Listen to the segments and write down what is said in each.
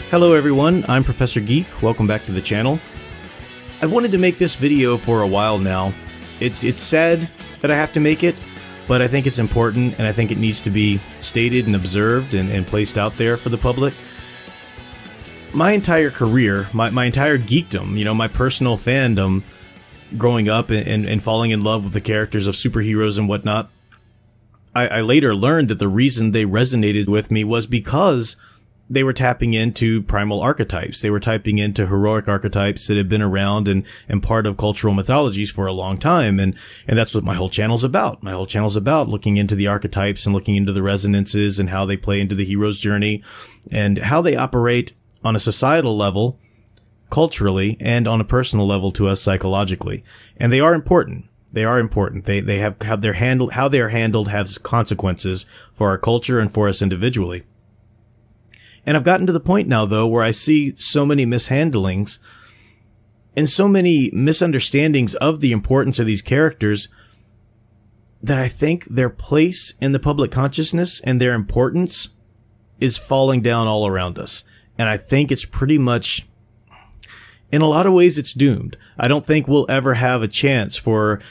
Hello everyone, I'm Professor Geek. Welcome back to the channel. I've wanted to make this video for a while now. It's sad that I have to make it, but I think it's important and I think it needs to be stated and observed and placed out there for the public. My entire career, my entire geekdom, my personal fandom growing up and falling in love with the characters of superheroes and whatnot, I later learned that the reason they resonated with me was because they were tapping into primal archetypes. They were tapping into heroic archetypes that have been around and part of cultural mythologies for a long time. And that's what my whole channel's about. My whole channel's about looking into the archetypes and looking into the resonances and how they play into the hero's journey and how they operate on a societal level, culturally, and on a personal level to us psychologically. And they are important. They are important. They have how they're handled has consequences for our culture and for us individually. And I've gotten to the point now, though, where I see so many mishandlings and so many misunderstandings of the importance of these characters that I think their place in the public consciousness and their importance is falling down all around us. And I think it's pretty much, in a lot of ways, it's doomed. I don't think we'll ever have a chance for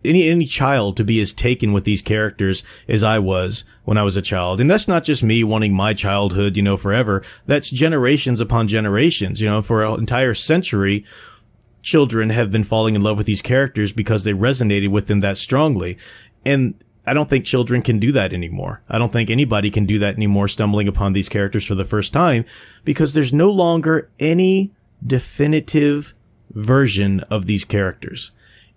any child to be as taken with these characters as I was when I was a child. And that's not just me wanting my childhood, forever. That's generations upon generations. For an entire century, children have been falling in love with these characters because they resonated with them that strongly. And I don't think children can do that anymore. I don't think anybody can do that anymore, stumbling upon these characters for the first time, because there's no longer any definitive version of these characters.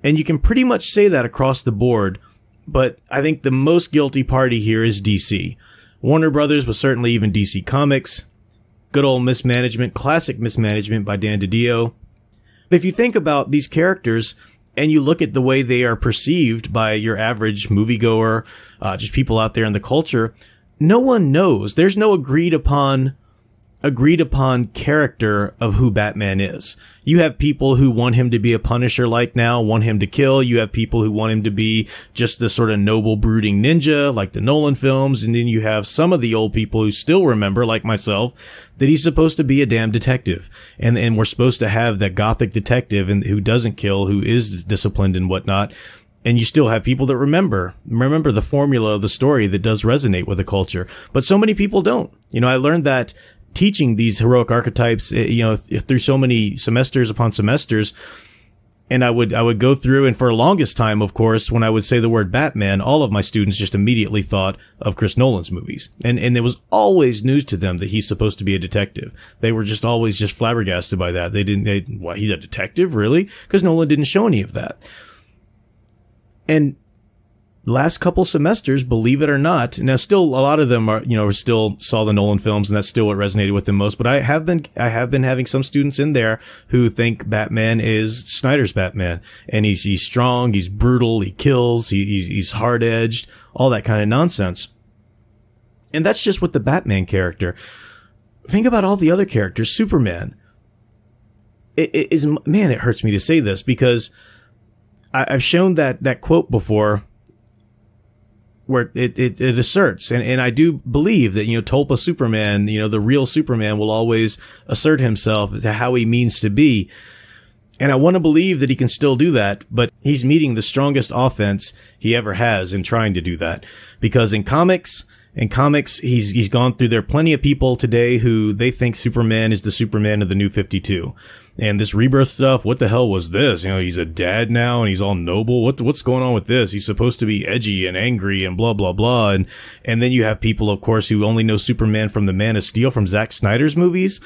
And you can pretty much say that across the board, but I think the most guilty party here is DC. Warner Brothers, but certainly even DC Comics. Good old mismanagement, classic mismanagement by Dan DiDio. But if you think about these characters and you look at the way they are perceived by your average moviegoer, just people out there in the culture, no one knows. There's no agreed upon character of who Batman is. You have people who want him to be a Punisher like now, want him to kill. You have people who want him to be just this sort of noble, brooding ninja like the Nolan films. And then you have some of the old people who still remember, like myself, that he's supposed to be a damn detective. And we're supposed to have that gothic detective who doesn't kill, who is disciplined and whatnot. And you still have people that remember the formula of the story that does resonate with the culture. But so many people don't. I learned that teaching these heroic archetypes, through so many semesters upon semesters. And I would go through, and for the longest time, of course, when I would say the word Batman, all of my students just immediately thought of Chris Nolan's movies. And it was always news to them that he's supposed to be a detective. They were just always just flabbergasted by that. What, he's a detective? Really? Because Nolan didn't show any of that. And last couple semesters, believe it or not, now still a lot of them are, still saw the Nolan films, and that's still what resonated with them most. But I have been having some students in there who think Batman is Snyder's Batman, and he's strong, he's brutal, he kills, he's hard edged, all that kind of nonsense. And that's just with the Batman character. Think about all the other characters. Superman. It hurts me to say this because I've shown that quote before, where it asserts, and I do believe that, Tulpa Superman, the real Superman will always assert himself to how he means to be. And I want to believe that he can still do that, but he's meeting the strongest offense he ever has in trying to do that. Because in comics, he's gone through, there are plenty of people today who they think Superman is the Superman of the New 52. And this rebirth stuff, what the hell was this? He's a dad now and he's all noble. What's going on with this? He's supposed to be edgy and angry and blah, blah, blah. And then you have people, of course, who only know Superman from the Man of Steel, from Zack Snyder's movies.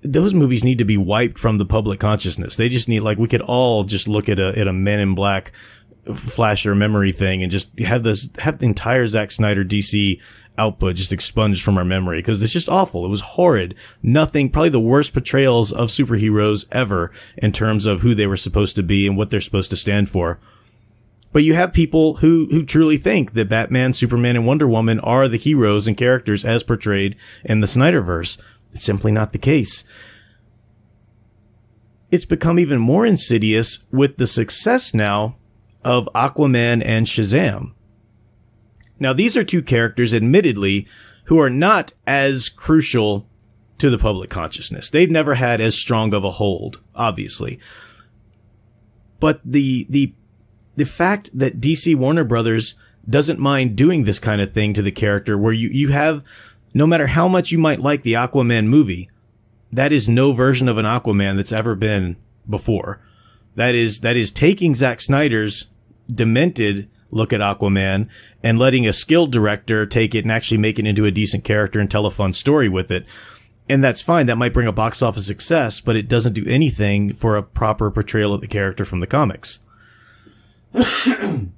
Those movies need to be wiped from the public consciousness. They just need, we could all just look at a Men in Black flasher memory thing and just have the entire Zack Snyder DC output just expunged from our memory, because it's just awful. It was horrid. Nothing, probably the worst portrayals of superheroes ever in terms of who they were supposed to be and what they're supposed to stand for. But you have people who truly think that Batman, Superman, and Wonder Woman are the heroes and characters as portrayed in the Snyderverse. It's simply not the case. It's become even more insidious with the success now of Aquaman and Shazam. Now, these are two characters, admittedly, who are not as crucial to the public consciousness. They've never had as strong of a hold, obviously. But the fact that DC Warner Brothers doesn't mind doing this kind of thing to the character, where you have, no matter how much you might like the Aquaman movie, that is no version of an Aquaman that's ever been before. That is taking Zack Snyder's demented look at Aquaman and letting a skilled director take it and actually make it into a decent character and tell a fun story with it. And that's fine. That might bring a box office success, but it doesn't do anything for a proper portrayal of the character from the comics. And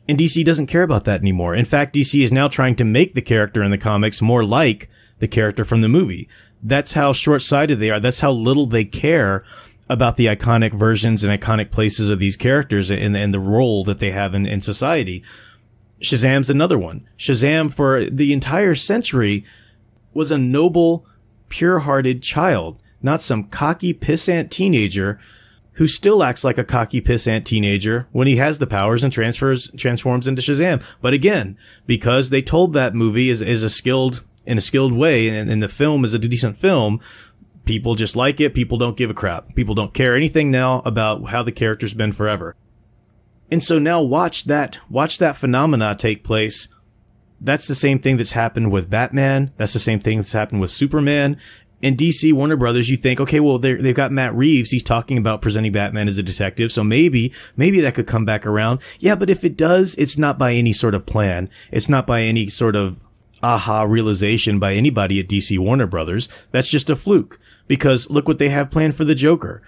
DC doesn't care about that anymore. In fact, DC is now trying to make the character in the comics more like the character from the movie. That's how short-sighted they are. That's how little they care about the iconic versions and iconic places of these characters and the role that they have in society. Shazam's another one. Shazam, for the entire century, was a noble, pure-hearted child, not some cocky, pissant teenager who still acts like a cocky, pissant teenager when he has the powers and transforms into Shazam. But again, because they told that movie in a skilled way, and the film is a decent film, people just like it. People don't give a crap. People don't care anything now about how the character's been forever. And so now watch that phenomena take place. That's the same thing that's happened with Batman. That's the same thing that's happened with Superman. And DC Warner Brothers, you think, okay, well, they've got Matt Reeves. He's talking about presenting Batman as a detective. So maybe that could come back around. Yeah, but if it does, it's not by any sort of plan. It's not by any sort of aha realization by anybody at DC Warner Brothers. That's just a fluke. Because look what they have planned for the Joker.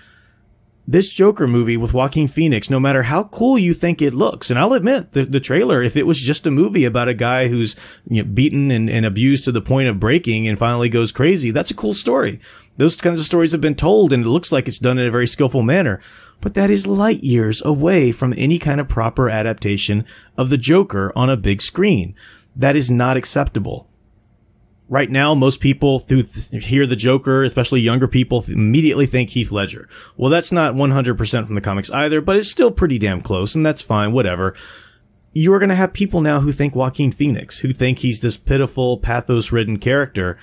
This Joker movie with Joaquin Phoenix, no matter how cool you think it looks, and I'll admit, the trailer, if it was just a movie about a guy who's beaten and abused to the point of breaking and finally goes crazy, that's a cool story. Those kinds of stories have been told, and it looks like it's done in a very skillful manner. But that is light years away from any kind of proper adaptation of the Joker on a big screen. That is not acceptable. Right now, most people who hear the Joker, especially younger people, immediately think Heath Ledger. Well, that's not 100% from the comics either, but it's still pretty damn close, and that's fine, whatever. You are going to have people now who think Joaquin Phoenix, who think he's this pitiful, pathos-ridden character.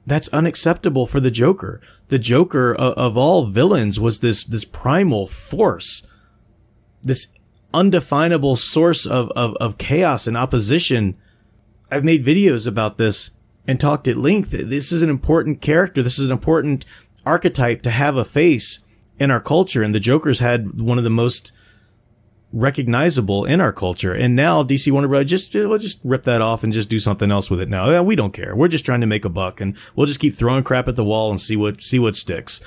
That's unacceptable for the Joker. The Joker, of all villains, was this primal force, this undefinable source of chaos and opposition. I've made videos about this and talked at length. This is an important character. This is an important archetype to have a face in our culture. And the Joker's had one of the most recognizable in our culture. And now DC Warner Bros. We'll just rip that off and just do something else with it now. Yeah, we don't care. We're just trying to make a buck, and we'll just keep throwing crap at the wall and see what sticks.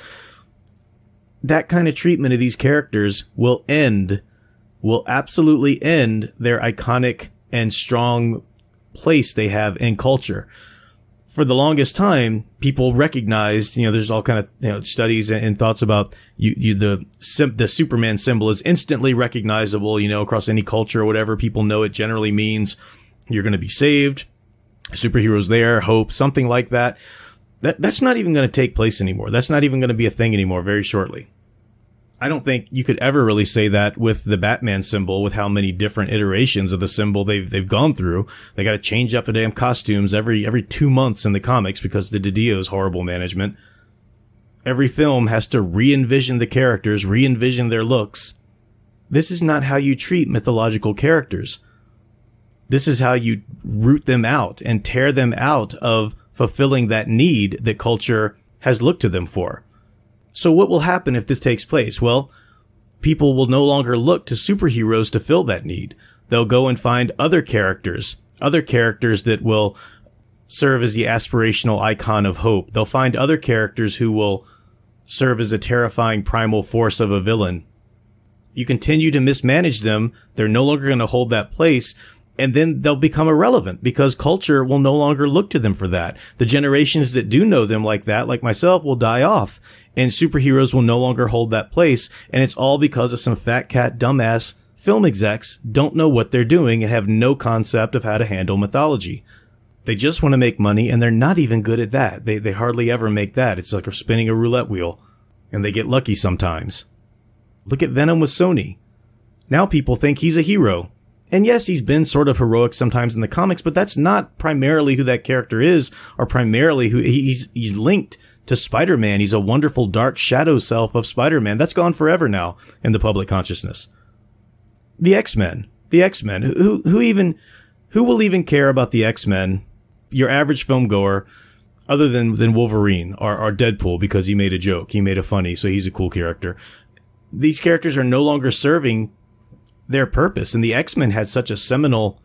That kind of treatment of these characters will absolutely end their iconic and strong place they have in culture. For the longest time, people recognized, there's all kind of studies and thoughts about the Superman symbol is instantly recognizable, across any culture or whatever. People know it generally means you're going to be saved, superheroes there, hope, something like that. That's not even going to take place anymore. That's not even going to be a thing anymore very shortly. I don't think you could ever really say that with the Batman symbol, with how many different iterations of the symbol they've gone through. They got to change up the damn costumes every 2 months in the comics because of the DiDio's horrible management. Every film has to re-envision the characters, re-envision their looks. This is not how you treat mythological characters. This is how you root them out and tear them out of fulfilling that need that culture has looked to them for. So what will happen if this takes place? Well, people will no longer look to superheroes to fill that need. They'll go and find other characters that will serve as the aspirational icon of hope. They'll find other characters who will serve as a terrifying primal force of a villain. You continue to mismanage them, they're no longer going to hold that place, and then they'll become irrelevant because culture will no longer look to them for that. The generations that do know them like that, like myself, will die off, and superheroes will no longer hold that place. And it's all because of some fat cat dumbass film execs don't know what they're doing and have no concept of how to handle mythology. They just want to make money, and they're not even good at that. They hardly ever make that. It's like spinning a roulette wheel, and they get lucky sometimes. Look at Venom with Sony. Now people think he's a hero. And yes, he's been sort of heroic sometimes in the comics, but that's not primarily who that character is, or primarily who he's linked to Spider-Man. He's a wonderful dark shadow self of Spider-Man. That's gone forever now in the public consciousness. The X-Men. Who will even care about the X-Men? Your average film goer, other than Wolverine or Deadpool, because he made a joke. He made a funny, so he's a cool character. These characters are no longer serving their purpose, and the X-Men had such a seminal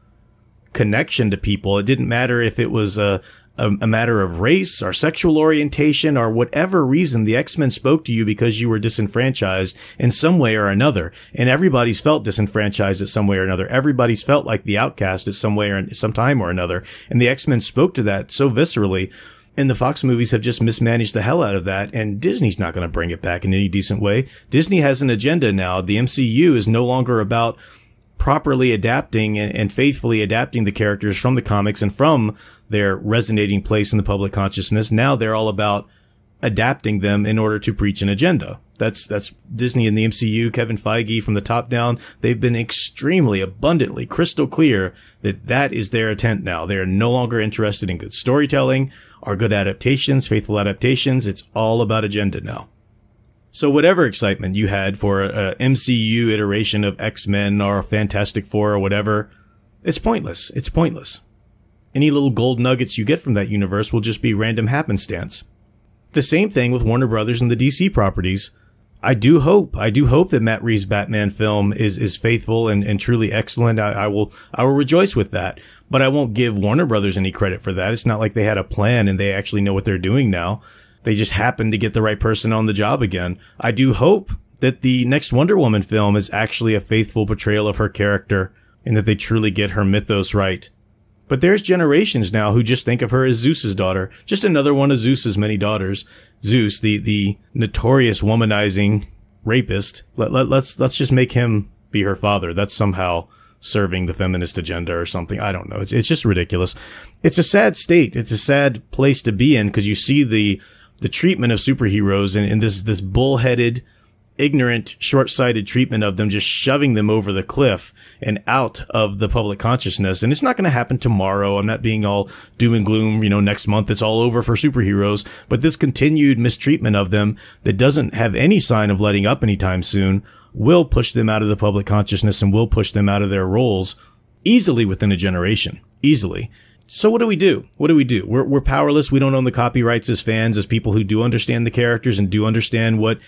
connection to people. It didn't matter if it was a matter of race or sexual orientation or whatever reason. The X-Men spoke to you because you were disenfranchised in some way or another, and everybody's felt disenfranchised in some way or another. Everybody's felt like the outcast at some way or some time or another, and the X-Men spoke to that so viscerally. And the Fox movies have just mismanaged the hell out of that, and Disney's not going to bring it back in any decent way. Disney has an agenda now. The MCU is no longer about properly adapting and faithfully adapting the characters from the comics and from their resonating place in the public consciousness. Now they're all about adapting them in order to preach an agenda. That's Disney and the MCU. Kevin Feige, from the top down, they've been extremely abundantly crystal clear that is their intent now. They are no longer interested in good storytelling or good adaptations, faithful adaptations. It's all about agenda now. So whatever excitement you had for a MCU iteration of X-Men or Fantastic Four or whatever, it's pointless. It's pointless. Any little gold nuggets you get from that universe will just be random happenstance. The same thing with Warner Brothers and the DC properties. I do hope that Matt Reeves' Batman film is faithful and truly excellent. I will rejoice with that, but I won't give Warner Brothers any credit for that. It's not like they had a plan and they actually know what they're doing now. They just happened to get the right person on the job again. I do hope that the next Wonder Woman film is actually a faithful portrayal of her character and that they truly get her mythos right. But there's generations now who just think of her as Zeus's daughter. Just another one of Zeus's many daughters. Zeus, the notorious womanizing rapist. Let's just make him be her father. That's somehow serving the feminist agenda or something. I don't know. It's just ridiculous. It's a sad state. It's a sad place to be in because you see the treatment of superheroes and this bullheaded, ignorant, short-sighted treatment of them, just shoving them over the cliff and out of the public consciousness. And it's not going to happen tomorrow. I'm not being all doom and gloom, next month it's all over for superheroes. But this continued mistreatment of them that doesn't have any sign of letting up anytime soon will push them out of the public consciousness and will push them out of their roles easily within a generation. Easily. So what do we do? We're powerless. We don't own the copyrights as fans, as people who do understand the characters and do understand what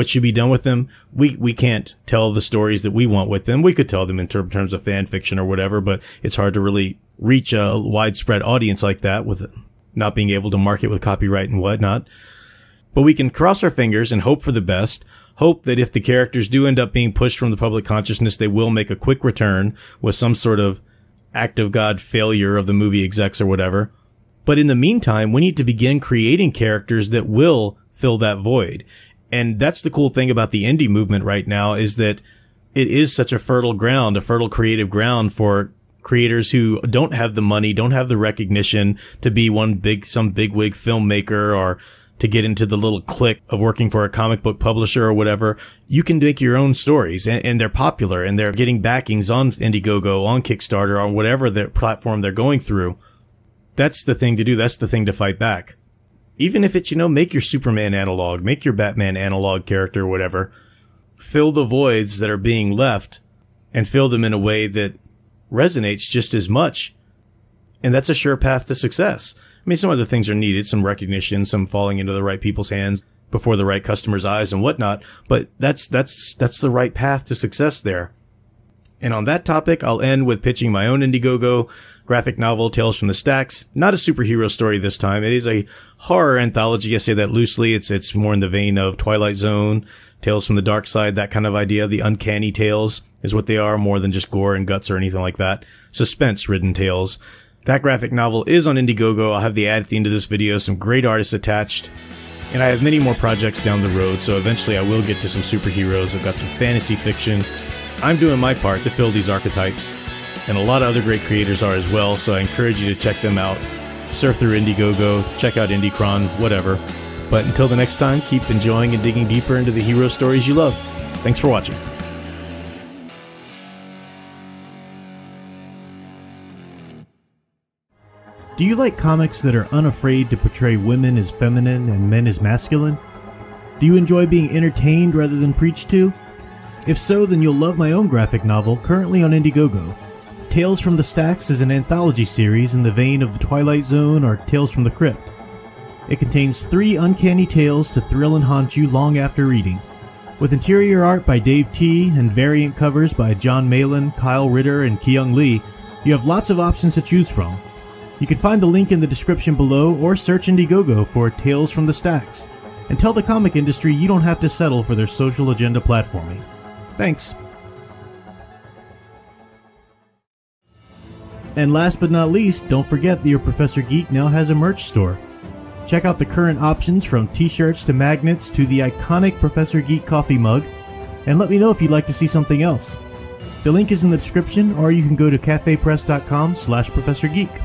should be done with them. We can't tell the stories that we want with them. We could tell them in terms of fan fiction or whatever, but it's hard to really reach a widespread audience like that with not being able to market with copyright and whatnot. But we can cross our fingers and hope for the best. Hope that if the characters do end up being pushed from the public consciousness, they will make a quick return with some sort of act of God failure of the movie execs or whatever. But in the meantime, we need to begin creating characters that will fill that void. And that's the cool thing about the indie movement right now, is that it is such a fertile ground, a fertile creative ground for creators who don't have the money, don't have the recognition to be some bigwig filmmaker or to get into the little clique of working for a comic book publisher or whatever. You can make your own stories, and they're popular, and they're getting backings on Indiegogo, on Kickstarter, on whatever their platform they're going through. That's the thing to do. That's the thing to fight back. Even if it's, make your Superman analog, make your Batman analog character or whatever. Fill the voids that are being left and fill them in a way that resonates just as much. And that's a sure path to success. I mean, some other things are needed, some recognition, some falling into the right people's hands before the right customer's eyes and whatnot, but that's the right path to success there. And on that topic, I'll end with pitching my own Indiegogo graphic novel, Tales from the Stacks. Not a superhero story this time. It is a horror anthology. I say that loosely. It's more in the vein of Twilight Zone, Tales from the Dark Side, that kind of idea. The uncanny tales is what they are, more than just gore and guts or anything like that. Suspense-ridden tales. That graphic novel is on Indiegogo. I'll have the ad at the end of this video, some great artists attached. And I have many more projects down the road, so eventually I will get to some superheroes. I've got some fantasy fiction. I'm doing my part to fill these archetypes. And a lot of other great creators are as well, so I encourage you to check them out. Surf through Indiegogo, check out IndieCron, whatever. But until the next time, keep enjoying and digging deeper into the hero stories you love. Thanks for watching. Do you like comics that are unafraid to portray women as feminine and men as masculine? Do you enjoy being entertained rather than preached to? If so, then you'll love my own graphic novel currently on Indiegogo. Tales from the Stacks is an anthology series in the vein of The Twilight Zone or Tales from the Crypt. It contains 3 uncanny tales to thrill and haunt you long after reading. With interior art by Dave T. and variant covers by John Malin, Kyle Ritter, and Kyung Lee, you have lots of options to choose from. You can find the link in the description below or search Indiegogo for Tales from the Stacks, and tell the comic industry you don't have to settle for their social agenda platforming. Thanks. And last but not least, don't forget that your Professor Geek now has a merch store. Check out the current options from t-shirts to magnets to the iconic Professor Geek coffee mug, and let me know if you'd like to see something else. The link is in the description, or you can go to cafepress.com/ProfessorGeek.